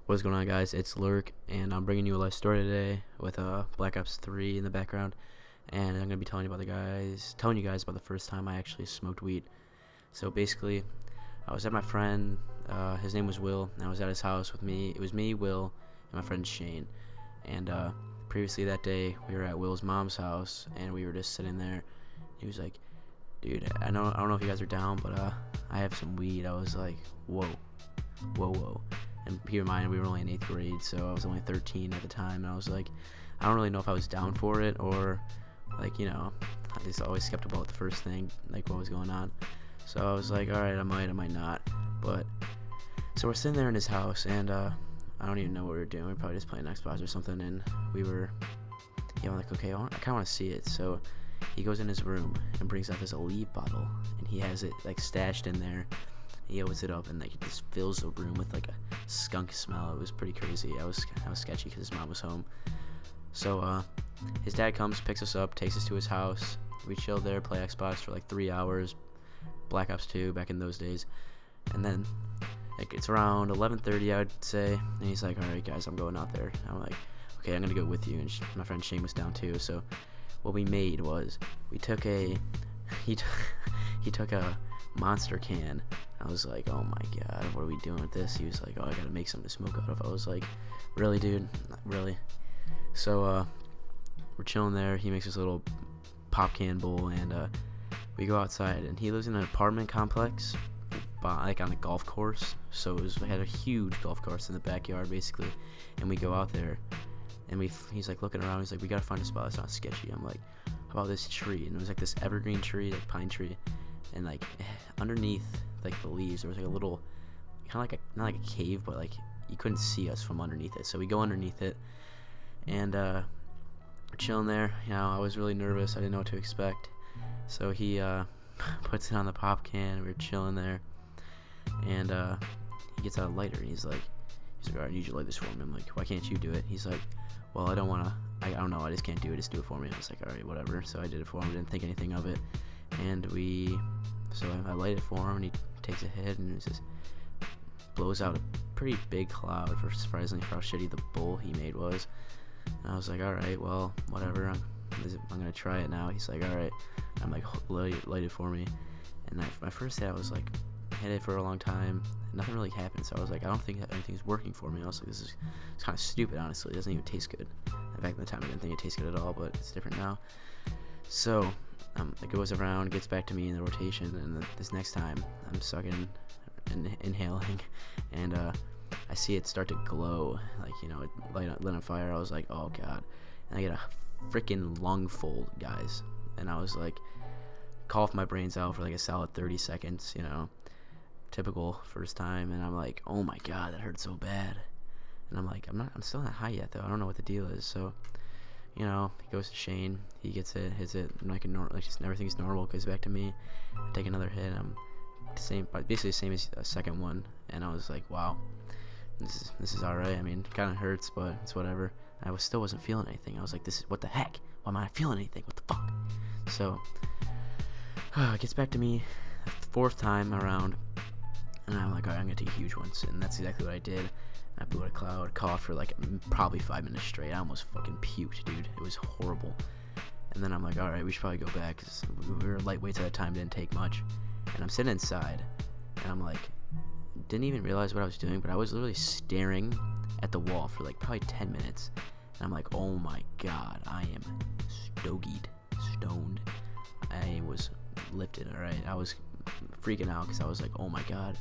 What's going on, guys? It's Lurk, and I'm bringing you a live story today with Black Ops 3 in the background, and I'm gonna be telling you guys about the first time I actually smoked weed. So basically, I was at my friend, his name was Will, and I was at his house with me. It was me, Will, and my friend Shane. And previously that day, we were at Will's mom's house, and we were just sitting there. He was like, "Dude, I don't know if you guys are down, but I have some weed." I was like, "Whoa, whoa, whoa." And keep in mind, we were only in 8th grade, so I was only 13 at the time, and I was like, I don't really know if I was down for it, or, like, I just always skeptical at the first thing, like, what was going on. So I was like, alright, I might not. But, so we're sitting there in his house, and I don't even know what we were doing. We were probably just playing Xbox or something, and I'm like, okay, I kind of want to see it. So he goes in his room and brings out this Aleve bottle, and he has it, like, stashed in there. He opens it up, and like it just fills the room with like a skunk smell. It was pretty crazy. I was sketchy because his mom was home. So his dad comes, picks us up, takes us to his house. We chilled there, play Xbox for like 3 hours, Black Ops 2 back in those days. And then like it's around 11:30, I would say, and he's like, all right guys, I'm going out there. And I'm like, okay, I'm gonna go with you. And my friend Shane was down too. So what we made was we took a he took a Monster can. I was like, oh my god, what are we doing with this? He was like, oh, I gotta make something to smoke out of. I was like, really, dude? Not really. So we're chilling there. He makes this little pop can bowl, and we go outside. And he lives in an apartment complex, like on a golf course. So we had a huge golf course in the backyard, basically. And we go out there, and he's like looking around. He's like, we gotta find a spot that's not sketchy. I'm like, how about this tree? And it was like this evergreen tree, like pine tree. And like underneath like the leaves there was like a little kind of like not like a cave, but like you couldn't see us from underneath it. So we go underneath it, and we're chilling there. I was really nervous. I didn't know what to expect. So he puts it on the pop can. We're chilling there, and he gets out a lighter, and he's like, all right, I need you to light this for me. I'm like, why can't you do it? He's like, well, I don't know, I just can't do it. Just do it for me. I was like, all right, whatever. So I did it for him. Didn't think anything of it. And so I light it for him, and he takes a hit, and it just blows out a pretty big cloud, for surprisingly for how shitty the bowl he made was. And I was like, alright, well, whatever, I'm gonna try it now. He's like, alright. I'm like, light it for me. And my first hit, I was like, I hit it for a long time, and nothing really happened. So I was like, I don't think that anything's working for me. I was like, it's kind of stupid, honestly. It doesn't even taste good. Back in the time, I didn't think it tasted good at all, but it's different now. So it goes around, gets back to me in the rotation, and this next time I'm sucking and inhaling, and I see it start to glow, like it lit on fire. I was like, oh god. And I get a freaking lung full, guys, and I was like, cough my brains out for like a solid 30 seconds, typical first time. And I'm like, oh my god, that hurt so bad. And I'm like, I'm still not high yet though. I don't know what the deal is. So he goes to Shane, he gets it, hits it, just everything's normal, goes back to me, I take another hit, I'm basically the same as the second one, and I was like, wow, this is alright. I mean, it kind of hurts, but it's whatever. I still wasn't feeling anything. I was like, what the heck? Why am I not feeling anything? What the fuck? So, it gets back to me the fourth time around, and I'm like, alright, I'm gonna take a huge one, and that's exactly what I did. I blew out a cloud, coughed for like probably 5 minutes straight. I almost fucking puked, dude. It was horrible. And then I'm like, alright, we should probably go back, because we were lightweights at that time, didn't take much. And I'm sitting inside, and I'm like, didn't even realize what I was doing, but I was literally staring at the wall for like probably 10 minutes. And I'm like, oh my god, I am stoned. I was lifted, alright? I was freaking out, because I was like, oh my god.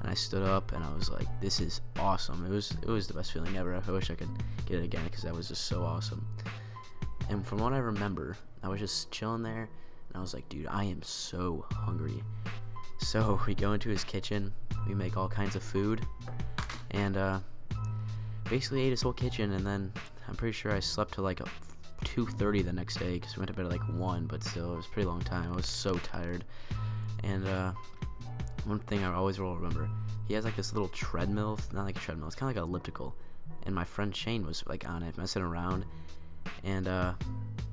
And I stood up, and I was like, this is awesome. It was the best feeling ever. I wish I could get it again, because that was just so awesome. And from what I remember, I was just chilling there, and I was like, dude, I am so hungry. So we go into his kitchen, we make all kinds of food, and basically ate his whole kitchen. And then I'm pretty sure I slept till like 2:30 the next day, because we went to bed at like 1, but still, it was a pretty long time. I was so tired. And one thing I always will remember, he has like this little treadmill, not like a treadmill, it's kind of like an elliptical, and my friend Shane was like on it, messing around, and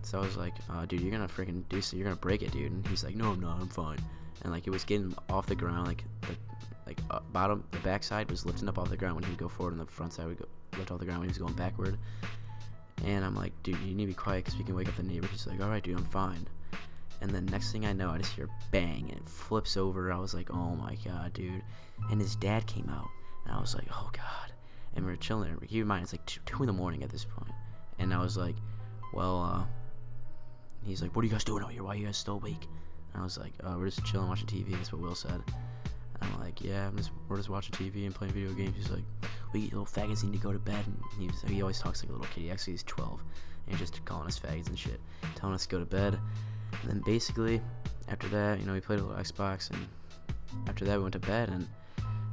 so I was like, dude, you're gonna freaking you're gonna break it, dude. And he's like, no, I'm not, I'm fine. And like it was getting off the ground, like like the back side was lifting up off the ground when he would go forward, and the front side would go lift off the ground when he was going backward. And I'm like, dude, you need to be quiet because we can wake up the neighbor. He's like, all right, dude, I'm fine. And then next thing I know, I just hear bang, and it flips over. I was like, oh my god, dude. And his dad came out, and I was like, oh god. And we were chilling there. Keep in mind, it's like 2 in the morning at this point. And I was like, well, he's like, what are you guys doing out here? Why are you guys still awake? And I was like, we're just chilling, watching TV. That's what Will said. And I'm like, yeah, we're just watching TV and playing video games. He's like, we little faggots need to go to bed. And he always talks like a little kid. Actually, he's 12. And he's just calling us faggots and shit, telling us to go to bed. And then basically, after that, we played a little Xbox. And after that, we went to bed. And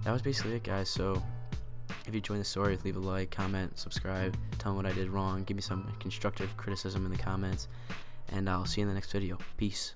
that was basically it, guys. So if you enjoyed the story, leave a like, comment, subscribe, tell me what I did wrong, give me some constructive criticism in the comments, and I'll see you in the next video. Peace.